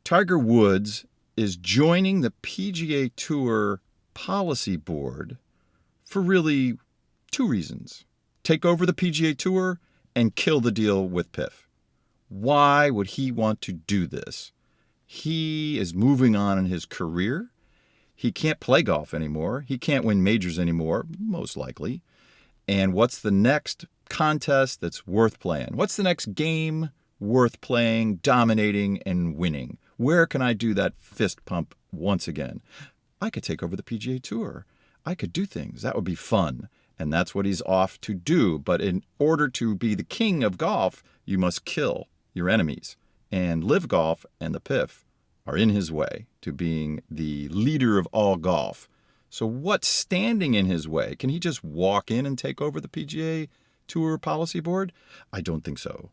Tiger Woods is joining the PGA Tour Policy Board for really two reasons. Take over the PGA Tour and kill the deal with PIF. Why would he want to do this? He is moving on in his career. He can't play golf anymore. He can't win majors anymore, most likely. And what's the next contest that's worth playing? What's the next game worth playing, dominating, and winning? Where can I do that fist pump once again? I could take over the PGA Tour. I could do things. That would be fun. And that's what he's off to do. But in order to be the king of golf, you must kill your enemies. And Live Golf and the PIF are in his way to being the leader of all golf. So what's standing in his way? Can he just walk in and take over the PGA Tour Policy Board? I don't think so.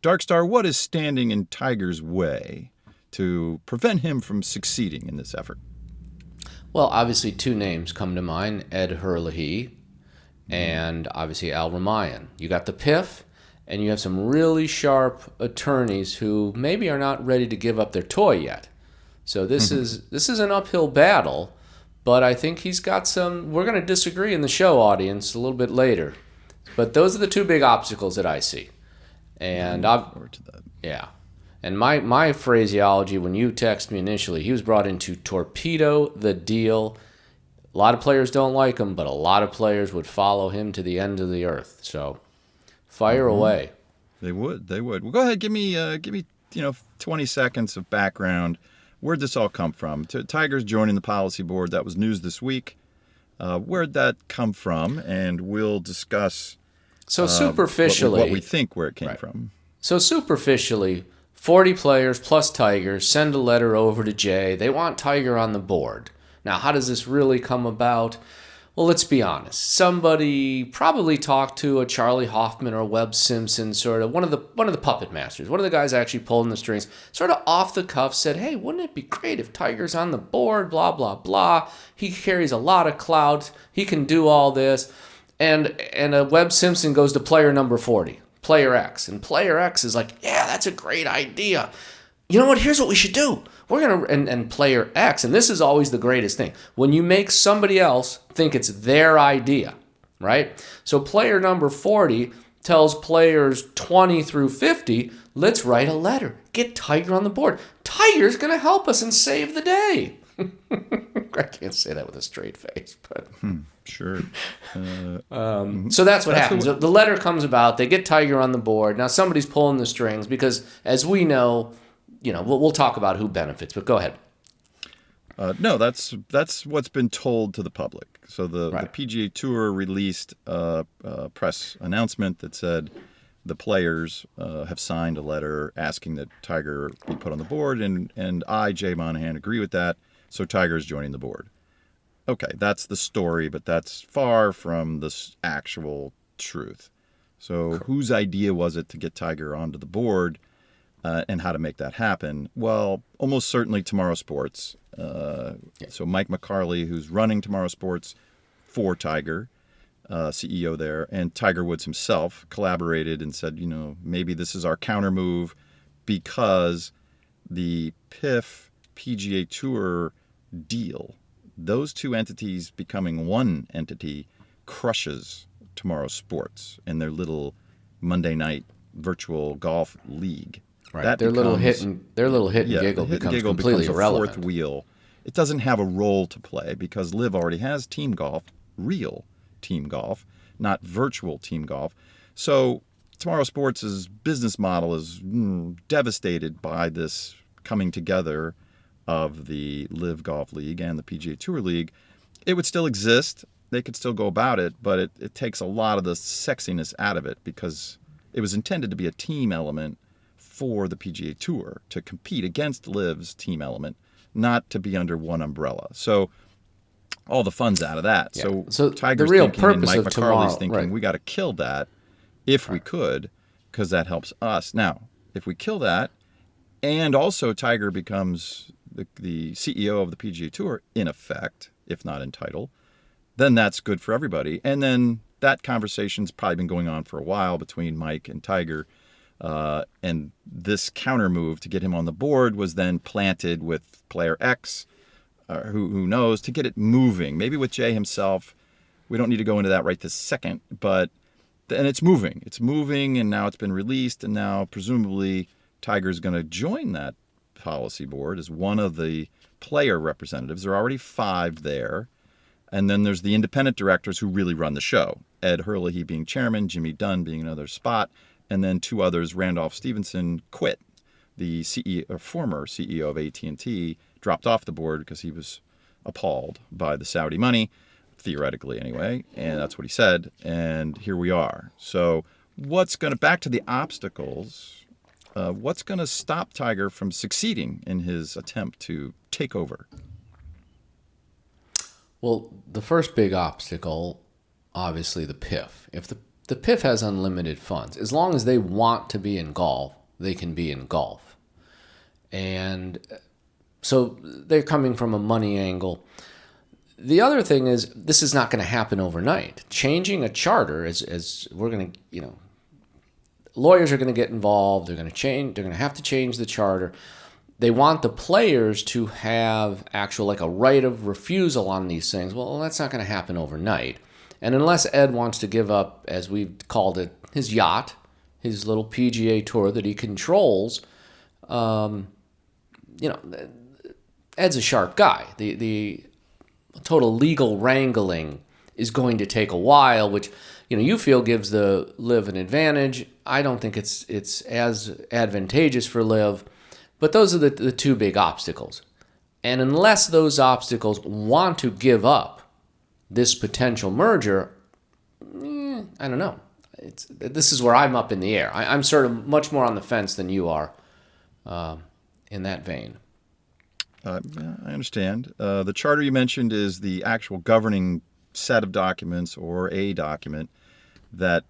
Darkstar, what is standing in Tiger's way to prevent him from succeeding in this effort? Well, obviously two names come to mind, Ed Herlihy and obviously Al-Rumayyan. You got the PIF, and you have some really sharp attorneys who maybe are not ready to give up their toy yet. So this is an uphill battle, but I think he's got some. We're going to disagree in the show audience a little bit later, but those are the two big obstacles that I see. And I look forward to that. Yeah. And my phraseology when you texted me initially, he was brought in to torpedo the deal. A lot of players don't like him, but a lot of players would follow him to the end of the earth. So fire away. They would. Well, go ahead. Give me 20 seconds of background. Where'd this all come from? Tiger's joining the policy board. That was news this week. Where'd that come from? And we'll discuss so superficially what we think where it came from. So superficially, 40 players plus Tiger send a letter over to Jay. They want Tiger on the board. Now, how does this really come about? Well, let's be honest. Somebody probably talked to a Charlie Hoffman or a Webb Simpson, sort of one of the puppet masters, one of the guys actually pulling the strings, sort of off the cuff said, hey, wouldn't it be great if Tiger's on the board, blah, blah, blah. He carries a lot of clout. He can do all this. And a Webb Simpson goes to player number 40, player X. And player X is like, yeah, that's a great idea. You know what? Here's what we should do. We're going to, and player X, and this is always the greatest thing, when you make somebody else think it's their idea, right? So player number 40 tells players 20 through 50, let's write a letter. Get Tiger on the board. Tiger's going to help us and save the day. I can't say that with a straight face, but... Sure. So that's what happens. The letter comes about. They get Tiger on the board. Now somebody's pulling the strings because, as we know, we'll talk about who benefits, but go ahead. No, that's what's been told to the public. So the PGA Tour released a press announcement that said the players have signed a letter asking that Tiger be put on the board, and I, Jay Monahan, agree with that, so Tiger is joining the board. Okay, that's the story, but that's far from the actual truth. So whose idea was it to get Tiger onto the board? And how to make that happen? Well, almost certainly Tomorrow Sports. So Mike McCarley, who's running Tomorrow Sports for Tiger, CEO there, and Tiger Woods himself collaborated and said, maybe this is our counter move because the PIF PGA Tour deal, those two entities becoming one entity, crushes Tomorrow Sports and their little Monday night virtual golf league. Right. Their little hit and giggle becomes completely irrelevant. Fourth wheel. It doesn't have a role to play because Live already has team golf, real team golf, not virtual team golf. So Tomorrow Sports' business model is devastated by this coming together of the Live Golf League and the PGA Tour League. It would still exist. They could still go about it, but it takes a lot of the sexiness out of it because it was intended to be a team element for the PGA Tour to compete against Live's team element, not to be under one umbrella. So all the fun's out of that. Yeah. So Tiger's the real thinking purpose and Mike of McCarley's tomorrow, thinking, we got to kill that if we could, because that helps us. Now, if we kill that, and also Tiger becomes the CEO of the PGA Tour, in effect, if not in title, then that's good for everybody. And then that conversation's probably been going on for a while between Mike and Tiger. And this counter move to get him on the board was then planted with player X, who knows, to get it moving. Maybe with Jay himself. We don't need to go into that right this second, but and it's moving. It's moving, and now it's been released, and now presumably Tiger's going to join that policy board as one of the player representatives. There are already 5 there. And then there's the independent directors who really run the show. Ed Hurley being chairman, Jimmy Dunn being another spot, and then 2 others. Randolph Stevenson quit. The former CEO of AT&T dropped off the board because he was appalled by the Saudi money, theoretically anyway, and that's what he said. And here we are. So back to the obstacles, what's going to stop Tiger from succeeding in his attempt to take over? Well, the first big obstacle, obviously the PIF. If the PIF has unlimited funds, as long as they want to be in golf, they can be in golf. And so they're coming from a money angle. The other thing is, this is not going to happen overnight. Changing a charter, as we're going to, lawyers are going to get involved. They're going to have to change the charter. They want the players to have a right of refusal on these things. Well, that's not going to happen overnight. And unless Ed wants to give up, as we've called it, his yacht, his little PGA Tour that he controls, Ed's a sharp guy. The total legal wrangling is going to take a while, which you feel gives the LIV an advantage. I don't think it's as advantageous for LIV. But those are the 2 big obstacles. And unless those obstacles want to give up this potential merger, I don't know. This is where I'm up in the air. I'm sort of much more on the fence than you are in that vein. I understand. The charter you mentioned is the actual governing set of documents or a document that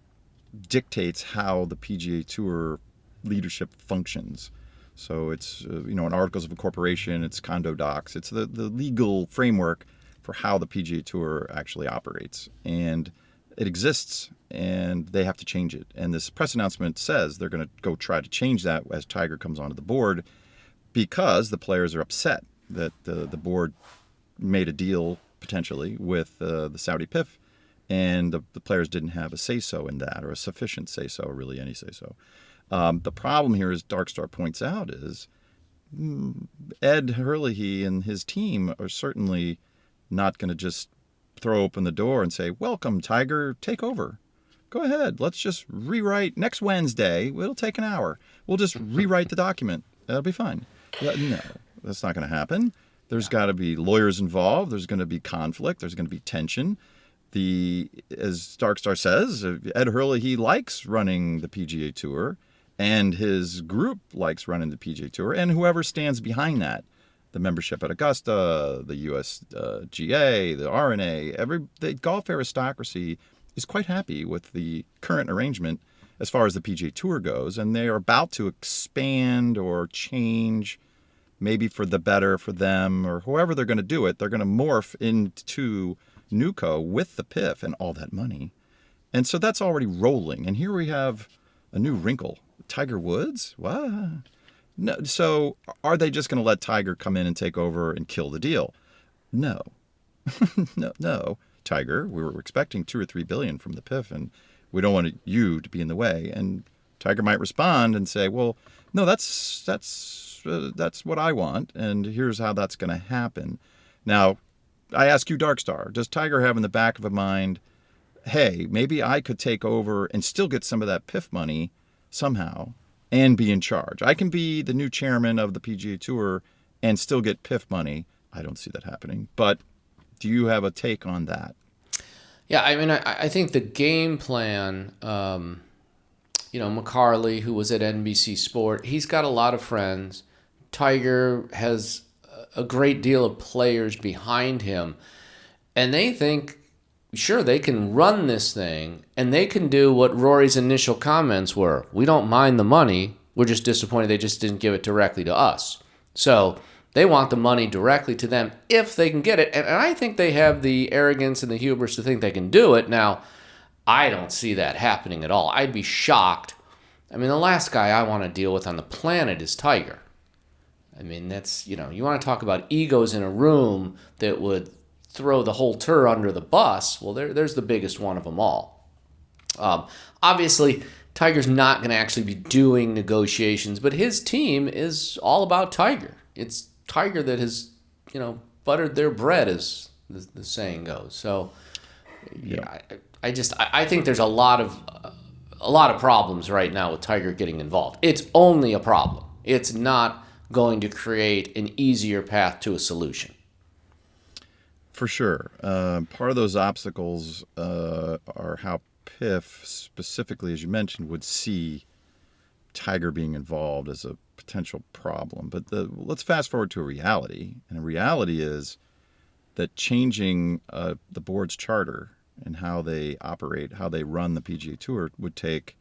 dictates how the PGA Tour leadership functions. So it's, in articles of incorporation, it's condo docs. It's the legal framework for how the PGA Tour actually operates. And it exists, and they have to change it. And this press announcement says they're going to go try to change that as Tiger comes onto the board because the players are upset that the board made a deal, potentially, with the Saudi PIF, and the players didn't have a say-so in that, or a sufficient say-so, or really any say-so. The problem here, as Darkstar points out, is Ed Hurley and his team are certainly not going to just throw open the door and say, "Welcome, Tiger, take over. Go ahead. Let's just rewrite next Wednesday. It'll take an hour. We'll just rewrite the document. That'll be fine." No, that's not going to happen. There's got to be lawyers involved. There's going to be conflict. There's going to be tension. As Darkstar says, Ed Hurley, he likes running the PGA Tour. And his group likes running the PGA Tour, and whoever stands behind that, the membership at Augusta, the USGA, the RNA, the golf aristocracy is quite happy with the current arrangement as far as the PGA Tour goes, and they are about to expand or change, maybe for the better for them, or however they're going to do it. They're going to morph into NewCo with the PIF and all that money. And so that's already rolling, and here we have a new wrinkle. Tiger Woods? What? No. So are they just going to let Tiger come in and take over and kill the deal? No. No. Tiger, we were expecting $2 or $3 billion from the PIF, and we don't want you to be in the way. And Tiger might respond and say, "Well, no, that's what I want, and here's how that's going to happen." Now, I ask you, Darkstar, does Tiger have in the back of a mind, "Hey, maybe I could take over and still get some of that PIF money somehow and be in charge. I can be the new chairman of the PGA Tour and still get PIF money"? I don't see that happening. But do you have a take on that? Yeah, I mean, I think the game plan, McCarley, who was at NBC Sport, he's got a lot of friends. Tiger has a great deal of players behind him. And they think, sure, they can run this thing, and they can do what Rory's initial comments were. We don't mind the money. We're just disappointed they just didn't give it directly to us. So they want the money directly to them if they can get it. And I think they have the arrogance and the hubris to think they can do it. Now, I don't see that happening at all. I'd be shocked I mean, the last guy I want to deal with on the planet is Tiger. I mean, that's, you want to talk about egos in a room that would throw the whole tour under the bus. Well, there's the biggest one of them all. Obviously, Tiger's not going to actually be doing negotiations, but his team is all about Tiger. It's Tiger that has, buttered their bread, as the saying goes. So, yeah, I think there's a lot of problems right now with Tiger getting involved. It's only a problem. It's not going to create an easier path to a solution. For sure. Part of those obstacles are how PIF, specifically, as you mentioned, would see Tiger being involved as a potential problem. But let's fast forward to a reality. And the reality is that changing the board's charter and how they operate, how they run the PGA Tour would take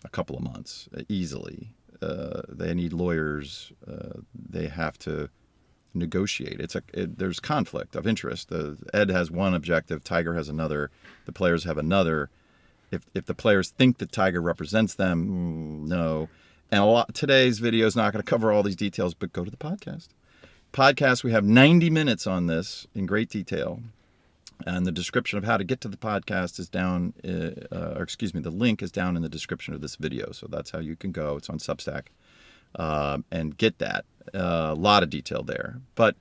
a couple of months easily. They need lawyers. They have to negotiate. There's conflict of interest. Ed has one objective, Tiger has another, the players have another. If the players think that Tiger represents them, no. And today's video is not going to cover all these details, but go to the podcast. We have 90 minutes on this in great detail. And the description of how to get to the podcast is down, the link is down in the description of this video. So that's how you can go. It's on Substack and get that. A lot of detail there. But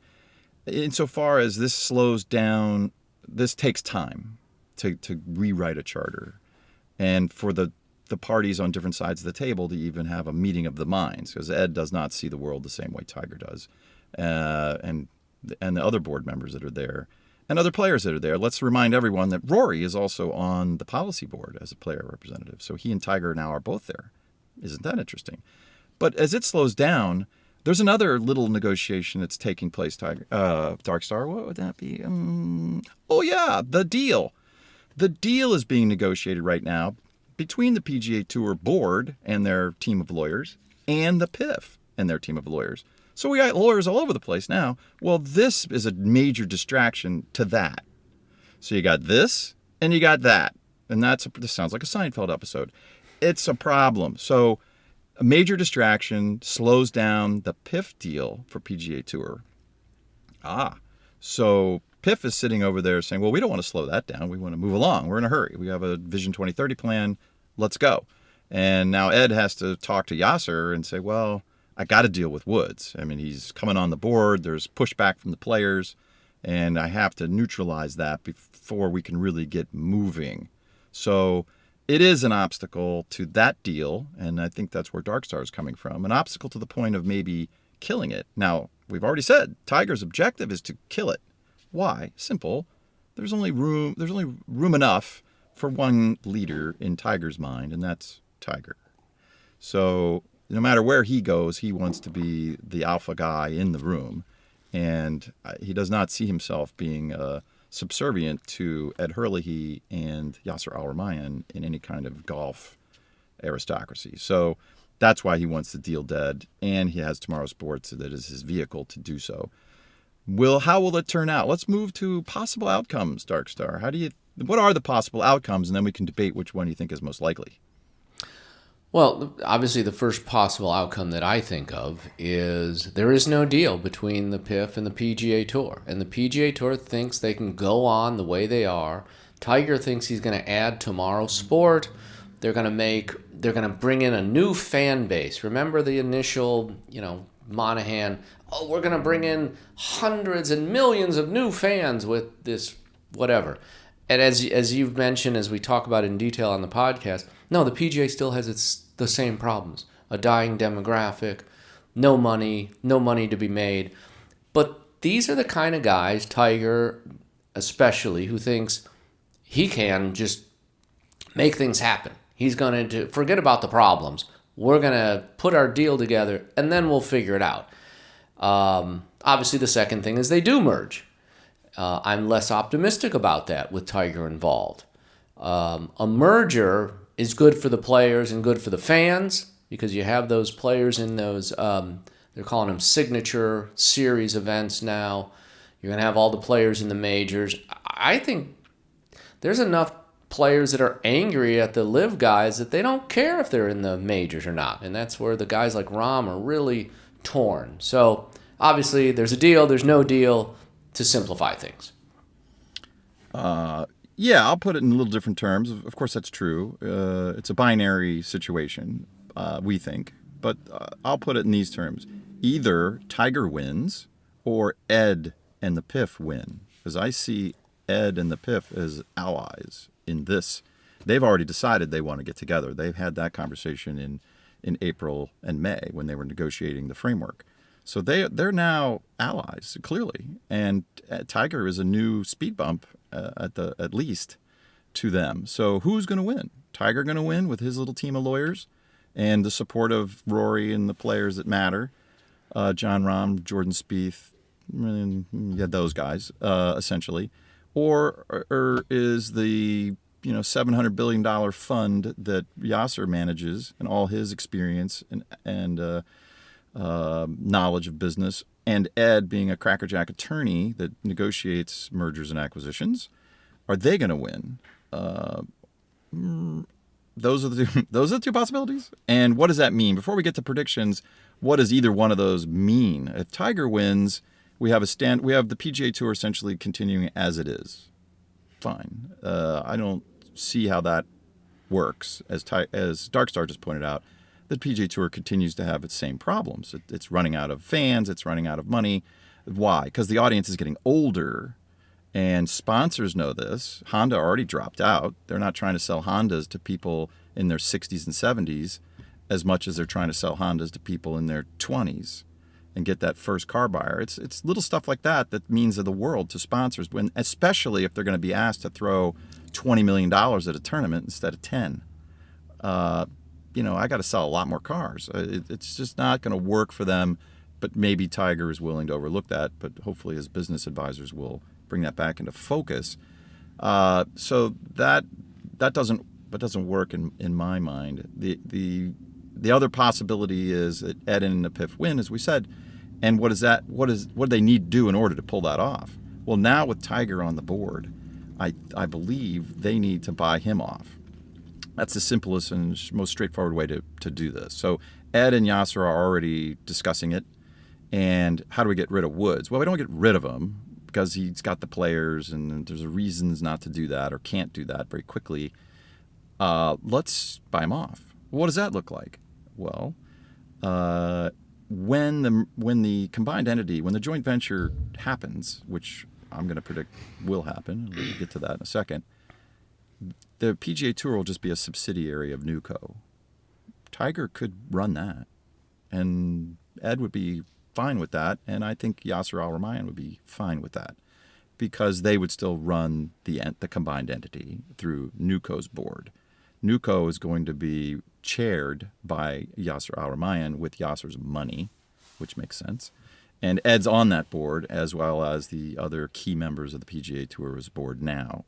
insofar as this slows down, this takes time to rewrite a charter. And for the parties on different sides of the table to even have a meeting of the minds, because Ed does not see the world the same way Tiger does. And the other board members that are there. And other players that are there. Let's remind everyone that Rory is also on the policy board as a player representative. So he and Tiger now are both there. Isn't that interesting? But as it slows down, there's another little negotiation that's taking place, Dark Star. What would that be? The deal. The deal is being negotiated right now between the PGA Tour Board and their team of lawyers and the PIF and their team of lawyers. So we got lawyers all over the place now. Well, this is a major distraction to that. So you got this and you got that. And this sounds like a Seinfeld episode. It's a problem. So a major distraction slows down the PIF deal for PGA Tour. So PIF is sitting over there saying, well, we don't want to slow that down. We want to move along. We're in a hurry. We have a Vision 2030 plan. Let's go. And now Ed has to talk to Yasser and say, well, I got to deal with Woods. I mean, he's coming on the board. There's pushback from the players, and I have to neutralize that before we can really get moving. So it is an obstacle to that deal, and I think that's where Darkstar is coming from. An obstacle to the point of maybe killing it. Now, we've already said Tiger's objective is to kill it. Why? Simple. There's only room enough for one leader in Tiger's mind, and that's Tiger. So no matter where he goes, he wants to be the alpha guy in the room. And he does not see himself being subservient to Ed Hurley and Yasser Al-Rumayyan in any kind of golf aristocracy. So that's why he wants the deal dead. And he has Tomorrow Sports that is his vehicle to do so. How will it turn out? Let's move to possible outcomes, Darkstar. What are the possible outcomes? And then we can debate which one you think is most likely. Well, obviously the first possible outcome that I think of is there is no deal between the PIF and the PGA Tour. And the PGA Tour thinks they can go on the way they are. Tiger thinks he's going to add Tomorrow Sport. They're going to bring in a new fan base. Remember the initial, Monahan, we're going to bring in hundreds and millions of new fans with this whatever. And as you've mentioned, as we talk about in detail on the podcast, no, the PGA still has the same problems. A dying demographic, no money to be made. But these are the kind of guys, Tiger especially, who thinks he can just make things happen. He's going to forget about the problems. We're going to put our deal together, and then we'll figure it out. Obviously, the second thing is they do merge. I'm less optimistic about that with Tiger involved. A merger is good for the players and good for the fans because you have those players in those, they're calling them signature series events now. You're going to have all the players in the majors. I think there's enough players that are angry at the live guys that they don't care if they're in the majors or not. And that's where the guys like Rahm are really torn. So obviously there's a deal, there's no deal, to simplify things. Yeah, I'll put it in a little different terms. Of course, that's true. It's a binary situation, we think. But I'll put it in these terms. Either Tiger wins or Ed and the PIF win. Because I see Ed and the PIF as allies in this. They've already decided they want to get together. They've had that conversation in April and May when they were negotiating the framework. So they're now allies, clearly. And Tiger is a new speed bump at least to them. So who's going to win? Tiger going to win with his little team of lawyers and the support of Rory and the players that matter, John Rahm, Jordan Spieth, those guys essentially, or is the $700 billion fund that Yasser manages and all his experience and knowledge of business, and Ed being a crackerjack attorney that negotiates mergers and acquisitions, are they going to win? Those are the two possibilities. And what does that mean? Before we get to predictions, what does either one of those mean? If Tiger wins, we have the PGA Tour essentially continuing as it is. Fine. I don't see how that works. As Darkstar just pointed out, the PGA Tour continues to have its same problems. It's running out of fans. It's running out of money. Why? Because the audience is getting older, and sponsors know this. Honda already dropped out. They're not trying to sell Hondas to people in their 60s and 70s as much as they're trying to sell Hondas to people in their 20s and get that first car buyer. It's little stuff like that means the world to sponsors, especially if they're going to be asked to throw $20 million at a tournament instead of 10. I got to sell a lot more cars. It's just not going to work for them, but maybe Tiger is willing to overlook that, but hopefully his business advisors will bring that back into focus. So that doesn't work in my mind. The other possibility is that Ed and the PIF win, as we said, and what do they need to do in order to pull that off? Well, now with Tiger on the board, I believe they need to buy him off. That's the simplest and most straightforward way to do this. So Ed and Yasser are already discussing it. And how do we get rid of Woods? Well, we don't get rid of him because he's got the players and there's reasons not to do that or can't do that very quickly. Let's buy him off. What does that look like? Well, when the combined entity, when the joint venture happens, which I'm going to predict will happen, we'll get to that in a second, the PGA Tour will just be a subsidiary of NewCo. Tiger could run that, and Ed would be fine with that, and I think Yasser Al-Rumayyan would be fine with that because they would still run the combined entity through NewCo's board. NewCo is going to be chaired by Yasser Al-Rumayyan with Yasser's money, which makes sense. And Ed's on that board, as well as the other key members of the PGA Tour's board now,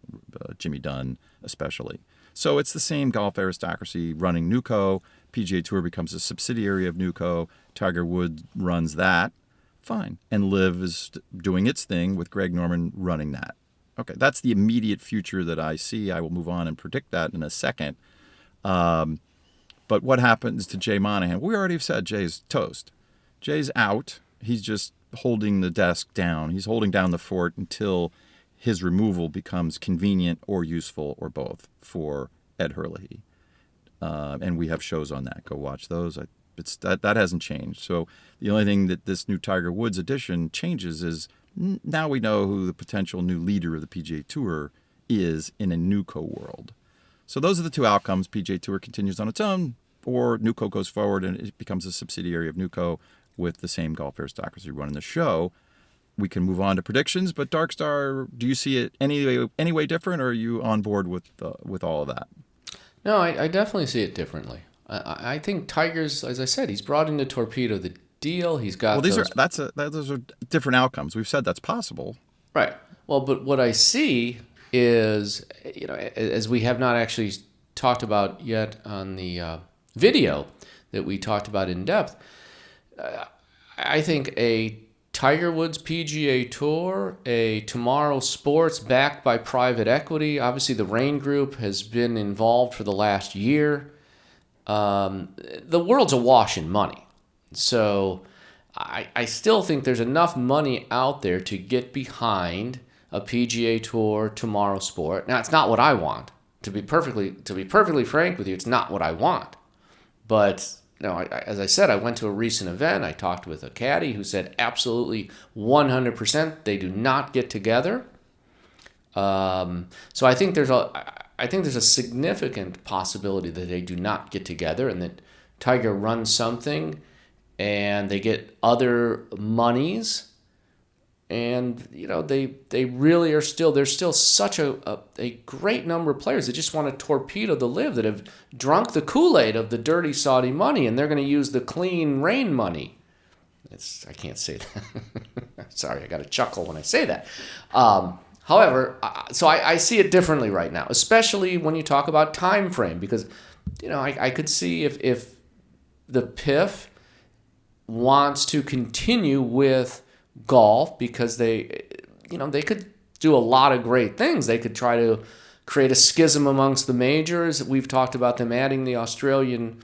Jimmy Dunn especially. So it's the same golf aristocracy running NewCo. PGA Tour becomes a subsidiary of NewCo. Tiger Woods runs that. Fine. And LIV is doing its thing with Greg Norman running that. Okay, that's the immediate future that I see. I will move on and predict that in a second. But what happens to Jay Monahan? We already have said Jay's toast. Jay's out. He's just holding the desk down. He's holding down the fort until his removal becomes convenient or useful or both for Ed Hurley. And we have shows on that. Go watch those. That hasn't changed. So the only thing that this new Tiger Woods edition changes is now we know who the potential new leader of the PGA Tour is in a NewCo world. So those are the two outcomes. PGA Tour continues on its own, or NewCo goes forward and it becomes a subsidiary of NewCo with the same golf aristocracy running the show. We can move on to predictions, but Darkstar, do you see it any way different, or are you on board with all of that? No, I definitely see it differently. I think Tiger's, as I said, he's brought in to torpedo the deal. He's got those are different outcomes. We've said that's possible, right? Well, but what I see is, as we have not actually talked about yet on the video that we talked about in depth, I think a Tiger Woods PGA Tour, a Tomorrow Sports backed by private equity. Obviously, the Rain Group has been involved for the last year. The world's awash in money. So I still think there's enough money out there to get behind a PGA Tour Tomorrow Sport. Now, it's not what I want. To be perfectly frank with you, it's not what I want. But as I said, I went to a recent event. I talked with a caddy who said absolutely 100% they do not get together. So I think there's a significant possibility that they do not get together and that Tiger runs something and they get other monies. And, they really are there's still such a great number of players that just want to torpedo the LIV, that have drunk the Kool-Aid of the dirty Saudi money, and they're going to use the clean rain money. I can't say that. Sorry, I got to chuckle when I say that. However, so I see it differently right now, especially when you talk about time frame, because, I could see if the PIF wants to continue with golf, because they could do a lot of great things. They could try to create a schism amongst the majors. We've talked about them adding the Australian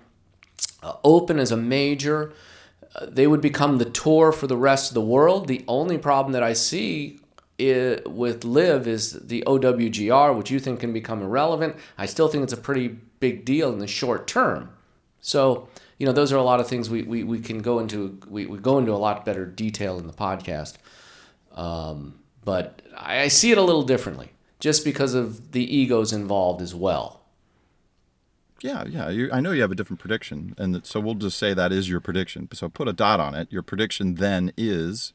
Open as a major. They would become the tour for the rest of the world. The only problem that I see with LIV is the OWGR, which you think can become irrelevant. I still think it's a pretty big deal in the short term. So, those are a lot of things we can go into. We go into a lot better detail in the podcast. But I see it a little differently, just because of the egos involved as well. Yeah. I know you have a different prediction, and so we'll just say that is your prediction. So put a dot on it. Your prediction then is?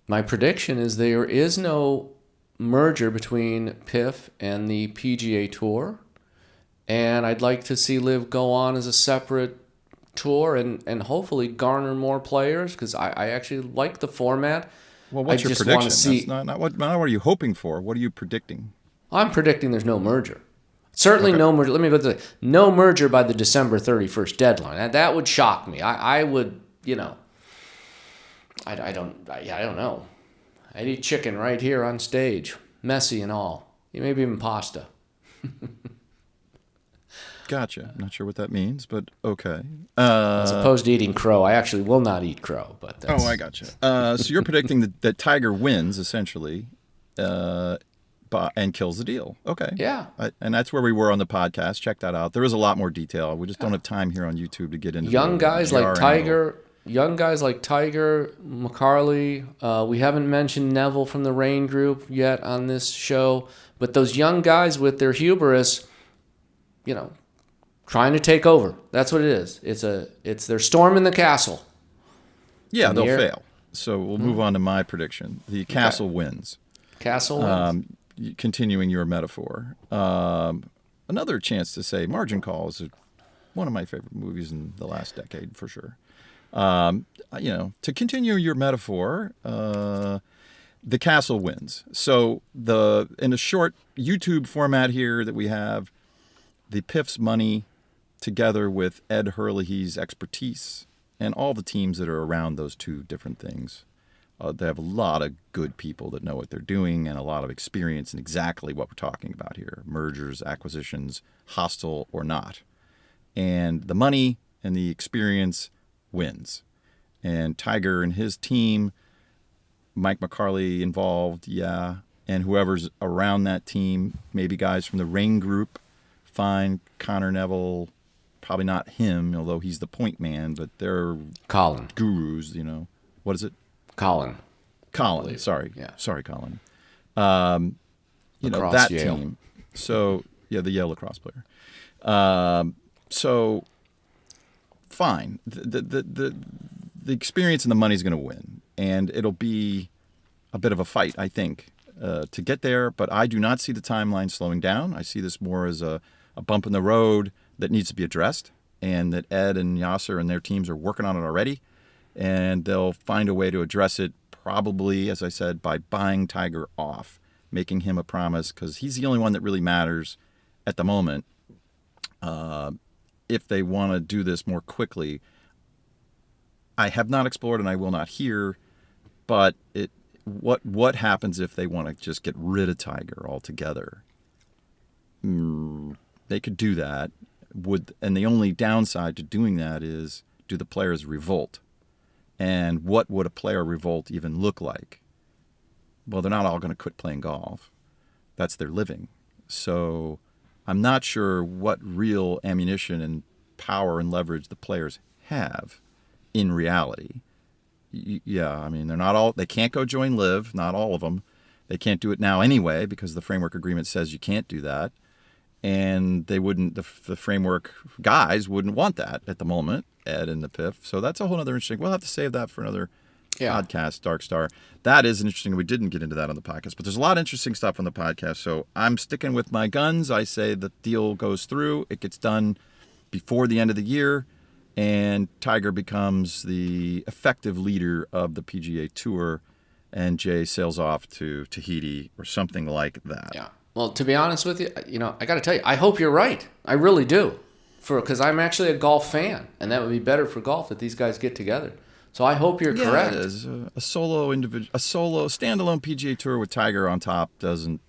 My prediction is there is no merger between PIF and the PGA Tour. And I'd like to see LIV go on as a separate tour and hopefully garner more players, because I actually like the format. Well, what's your prediction? That's not what are you hoping for? What are you predicting? I'm predicting there's no merger. Certainly no merger. Let me go to no merger by the December 31st deadline. That would shock me. I would, I don't know. I'd eat chicken right here on stage, messy and all. Maybe even pasta. Gotcha. I'm not sure what that means, but okay. As opposed to eating crow, I actually will not eat crow. But that's... Oh, I gotcha. So you're predicting that Tiger wins, essentially, and kills the deal. Okay. Yeah. And that's where we were on the podcast. Check that out. There is a lot more detail. We just don't have time here on YouTube to get into young guys like Tiger, McCarley. We haven't mentioned Neville from the Rain Group yet on this show, but those young guys with their hubris, trying to take over. That's what it is. It's their storm in the castle. Yeah, they'll fail. So we'll move on to my prediction. The castle wins. Castle wins. Continuing your metaphor. Another chance to say Margin Call is one of my favorite movies in the last decade, for sure. To continue your metaphor, the castle wins. So in a short YouTube format here that we have, the PIF's money together with Ed Hurley's expertise and all the teams that are around those two different things. They have a lot of good people that know what they're doing and a lot of experience in exactly what we're talking about here. Mergers, acquisitions, hostile or not. And the money and the experience wins. And Tiger and his team, Mike McCarley involved, yeah. And whoever's around that team, maybe guys from the Rain Group, fine. Connor Neville, probably not him, although he's the point man, but they're Colin gurus, What is it? Colin, sorry. Yeah. Sorry, Colin. Lacrosse, that Yale. team. So, yeah, the Yale lacrosse player. So, fine. The experience and the money's going to win, and it'll be a bit of a fight, I think, to get there, but I do not see the timeline slowing down. I see this more as a bump in the road that needs to be addressed, and that Ed and Yasser and their teams are working on it already, and they'll find a way to address it, probably, as I said, by buying Tiger off, making him a promise, because he's the only one that really matters at the moment. If they want to do this more quickly, I have not explored and I will not hear, but what happens if they want to just get rid of Tiger altogether? They could do that. And the only downside to doing that is, do the players revolt? And what would a player revolt even look like? Well, they're not all going to quit playing golf. That's their living. So I'm not sure what real ammunition and power and leverage the players have in reality. Yeah, I mean, they can't go join LIV, not all of them. They can't do it now anyway because the framework agreement says you can't do that. And they wouldn't, the framework guys wouldn't want that at the moment, Ed and the PIF. So that's a whole other interesting, we'll have to save that for another podcast, Dark Star. That is interesting. We didn't get into that on the podcast, but there's a lot of interesting stuff on the podcast. So I'm sticking with my guns. I say the deal goes through. It gets done before the end of the year, and Tiger becomes the effective leader of the PGA Tour, and Jay sails off to Tahiti or something like that. Yeah. Well, to be honest with you, I got to tell you, I hope you're right. I really do, because I'm actually a golf fan, and that would be better for golf that these guys get together. So I hope you're correct. It is. A solo standalone PGA Tour with Tiger on top doesn't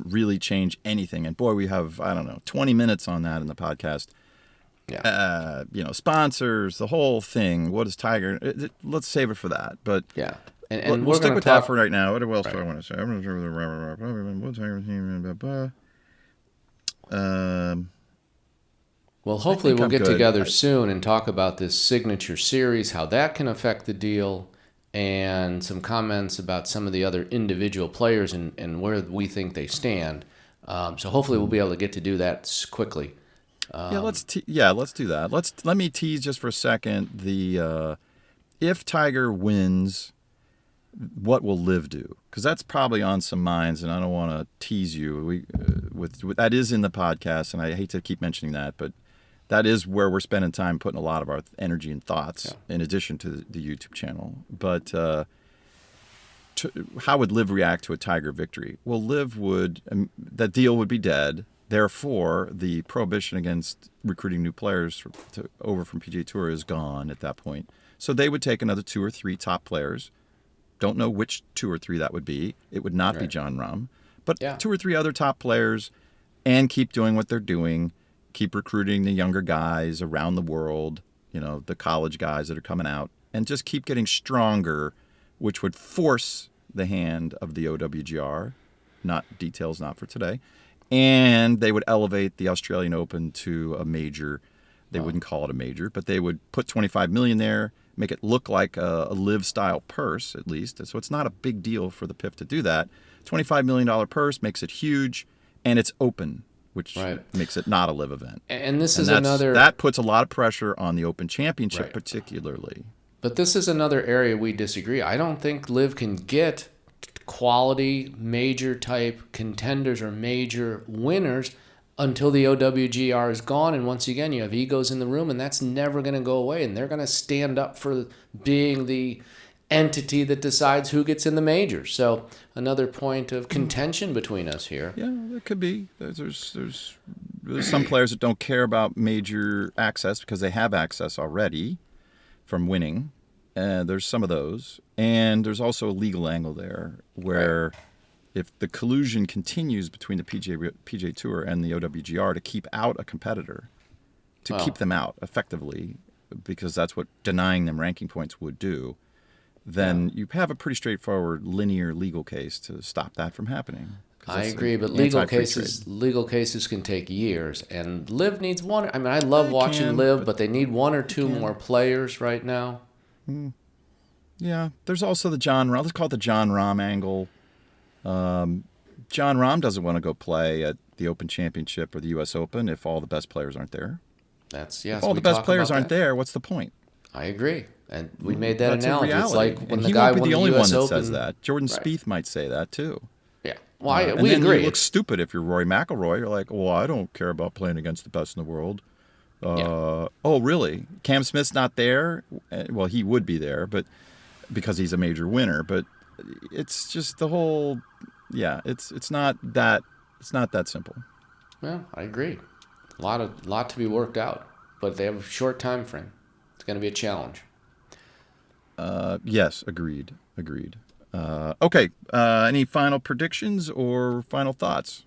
really change anything. And boy, we have 20 minutes on that in the podcast. Yeah. Sponsors, the whole thing. What is Tiger? Let's save it for that. But yeah. And we'll stick with that for right now. What else do I want to say? Well, hopefully we'll get together soon and talk about this signature series, how that can affect the deal, and some comments about some of the other individual players and where we think they stand. So hopefully we'll be able to get to do that quickly. Let's do that. Let me tease just for a second. If Tiger wins, what will LIV do? Because that's probably on some minds, and I don't want to tease you. With that is in the podcast, and I hate to keep mentioning that, but that is where we're spending time putting a lot of our energy and thoughts, in addition to the YouTube channel. But how would LIV react to a Tiger victory? Well, LIV that deal would be dead. Therefore, the prohibition against recruiting new players over from PGA Tour is gone at that point. So they would take another 2 or 3 top players. Don't know which 2 or 3 that would be. It would not be Jon Rahm. But 2 or 3 other top players, and keep doing what they're doing. Keep recruiting the younger guys around the world, the college guys that are coming out, and just keep getting stronger, which would force the hand of the OWGR. Details not for today. And they would elevate the Australian Open to a major. They wouldn't call it a major, but they would put $25 million there, make it look like a LIV-style purse, at least. So it's not a big deal for the PIF to do that. $25 million purse makes it huge, and it's open, which makes it not a LIV event. And that puts a lot of pressure on the Open Championship, particularly. But this is another area we disagree. I don't think LIV can get quality major type contenders or major winners until the OWGR is gone. And once again, you have egos in the room, and that's never going to go away. And they're going to stand up for being the entity that decides who gets in the majors. So another point of contention between us here. Yeah, there could be. There's some players that don't care about major access because they have access already from winning. There's some of those. And there's also a legal angle there where if the collusion continues between the PGA Tour and the OWGR to keep out a competitor, keep them out effectively, because that's what denying them ranking points would do, then you have a pretty straightforward linear legal case to stop that from happening. I agree, but legal cases can take years, and LIV needs one. I mean, I love watching LIV, but they need 1 or 2 more players right now. Yeah, there's also the Jon Rahm. Let's call it the Jon Rahm angle. Jon Rahm doesn't want to go play at the Open Championship or the U.S. Open if all the best players aren't there. If all the best players aren't there, what's the point? I agree. And we made that analogy. It's like when the guy won the US Open. He won't be the only one that says that. Jordan Spieth might say that too. Yeah. Well, we then agree. You look stupid if you're Rory McIlroy. You're like, well, I don't care about playing against the best in the world. Oh, really? Cam Smith's not there? Well, he would be there, but because he's a major winner. But it's just the whole. Yeah, it's not that simple. Yeah, I agree. A lot to be worked out, but they have a short time frame. It's going to be a challenge. Yes, agreed. Okay. Any final predictions or final thoughts?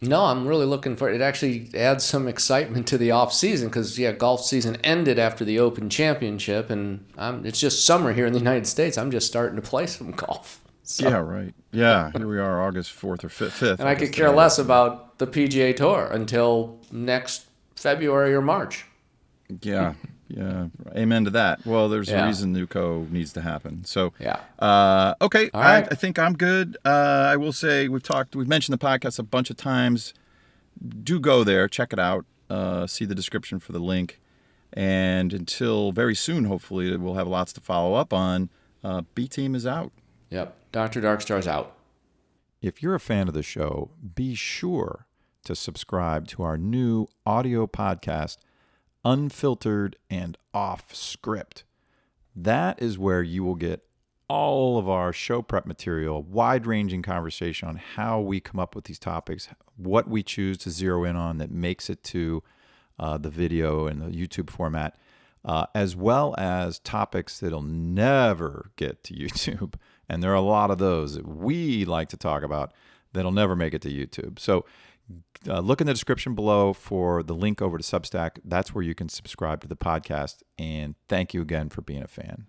No, I'm really looking for it. It actually adds some excitement to the off season because golf season ended after the Open Championship, and it's just summer here in the United States. I'm just starting to play some golf. So, Yeah, right. Yeah, here we are, August 4th or 5th. and I could care less about the PGA Tour until next February or March. Yeah, yeah. Amen to that. Well, there's a Yeah. reason NUCO needs to happen. So, Yeah. okay, All right. I think I'm good. I will say we've mentioned the podcast a bunch of times. Do go there, check it out, see the description for the link. And until very soon, hopefully, we'll have lots to follow up on. B Team is out. Yep. Dr. Darkstar's out. If you're a fan of the show, be sure to subscribe to our new audio podcast, Unfiltered and Off Script. That is where you will get all of our show prep material, wide-ranging conversation on how we come up with these topics, what we choose to zero in on that makes it to the video and the YouTube format, as well as topics that'll never get to YouTube. And there are a lot of those that we like to talk about that'll never make it to YouTube. So look in the description below for the link over to Substack. That's where you can subscribe to the podcast. And thank you again for being a fan.